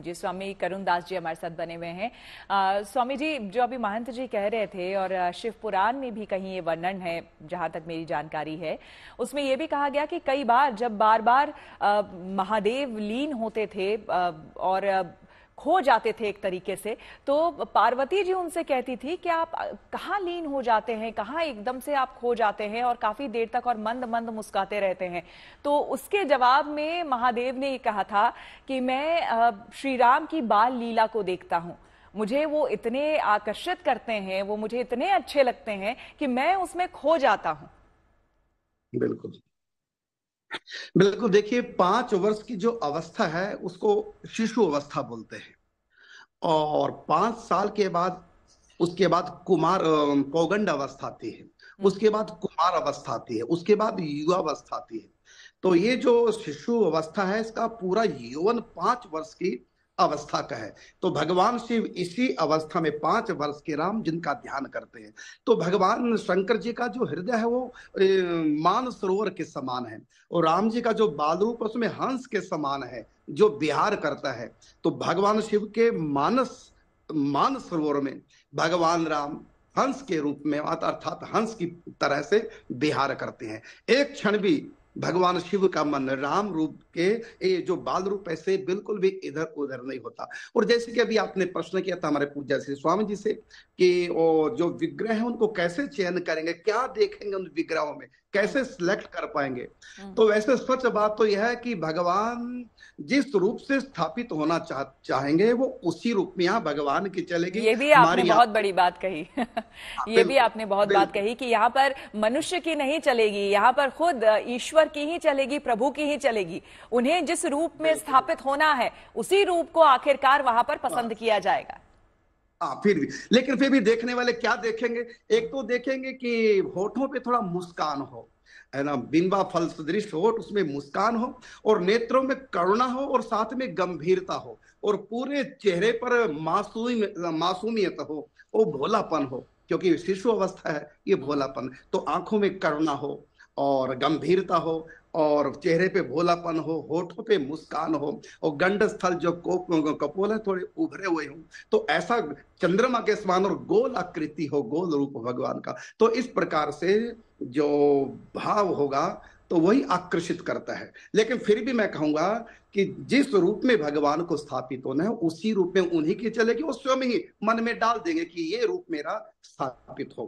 जी, स्वामी करुण दास जी हमारे साथ बने हुए हैं। स्वामी जी, जो अभी महंत जी कह रहे थे और शिव पुराण में भी कहीं ये वर्णन है, जहां तक मेरी जानकारी है, उसमें ये भी कहा गया कि कई बार जब बार बार महादेव लीन होते थे और खो जाते थे एक तरीके से, तो पार्वती जी उनसे कहती थी कि आप कहाँ लीन हो जाते हैं, कहाँ एकदम से आप खो जाते हैं और काफी देर तक और मंद मंद मुस्कुराते रहते हैं। तो उसके जवाब में महादेव ने ये कहा था कि मैं श्री राम की बाल लीला को देखता हूं, मुझे वो इतने आकर्षित करते हैं, वो मुझे इतने अच्छे लगते हैं कि मैं उसमें खो जाता हूं। बिल्कुल बिल्कुल। देखिए, 5 वर्ष की जो अवस्था है उसको शिशु अवस्था बोलते हैं। और 5 साल के बाद उसके बाद पौगंड अवस्था आती है। उसके बाद कुमार अवस्था आती है। उसके बाद युवा अवस्था आती है। तो ये जो शिशु अवस्था है, इसका पूरा यौवन 5 वर्ष की अवस्था का है। तो भगवान शिव इसी अवस्था में 5 वर्ष के राम जिनका ध्यान करते हैं। तो भगवान शंकर जी का जो हृदय है वो मान सरोवर के समान है। और राम जी का जो बाल रूप उसमें हंस के समान है, जो विहार करता है। तो भगवान शिव के मान सरोवर में भगवान राम हंस के रूप में, अर्थात हंस की तरह से विहार करते हैं। एक क्षण भी भगवान शिव का मन राम रूप के ये जो बाल रूप ऐसे बिल्कुल भी इधर उधर नहीं होता। और जैसे कि अभी आपने प्रश्न किया था हमारे पूज्य श्री स्वामी जी से कि वो जो विग्रह है उनको कैसे चयन करेंगे, क्या देखेंगे उन विग्रहों में, कैसे सिलेक्ट कर पाएंगे। तो वैसे सच बात तो यह है कि भगवान जिस रूप से स्थापित होना चाहेंगे वो उसी रूप में यहाँ भगवान की चलेगी। ये भी आपने हमारी बहुत बड़ी बात कही। ये भी बिल्कुल आपने बहुत बात बिल्कुल कही कि यहाँ पर मनुष्य की नहीं चलेगी, यहाँ पर खुद ईश्वर की ही चलेगी, प्रभु की ही चलेगी। उन्हें जिस रूप में बिल्कुल। स्थापित होना है उसी रूप को आखिरकार वहां पर पसंद किया जाएगा। हाँ, फिर भी, लेकिन फिर भी देखने वाले क्या देखेंगे? एक तो देखेंगे कि होठों पे थोड़ा मुस्कान हो, है ना, बिंबा फल सदृश होठ, उसमें मुस्कान हो, और नेत्रों में करुणा हो, और साथ में गंभीरता हो, और पूरे चेहरे पर मासूमियत हो, वो भोलापन हो, क्योंकि शिशु अवस्था है ये भोलापन। तो आंखों में करुणा हो और गंभीरता हो, और चेहरे पे भोलापन हो, होठों पे मुस्कान हो, और गंड स्थल जो कपोल है थोड़े उभरे हुए हों। तो ऐसा चंद्रमा के समान और गोल आकृति हो, गोल रूप भगवान का। तो इस प्रकार से जो भाव होगा तो वही आकर्षित करता है। लेकिन फिर भी मैं कहूंगा कि जिस रूप में भगवान को स्थापित होना है उसी रूप में उन्हीं की चलेगी। वो स्वयं ही मन में डाल देंगे कि ये रूप मेरा स्थापित हो।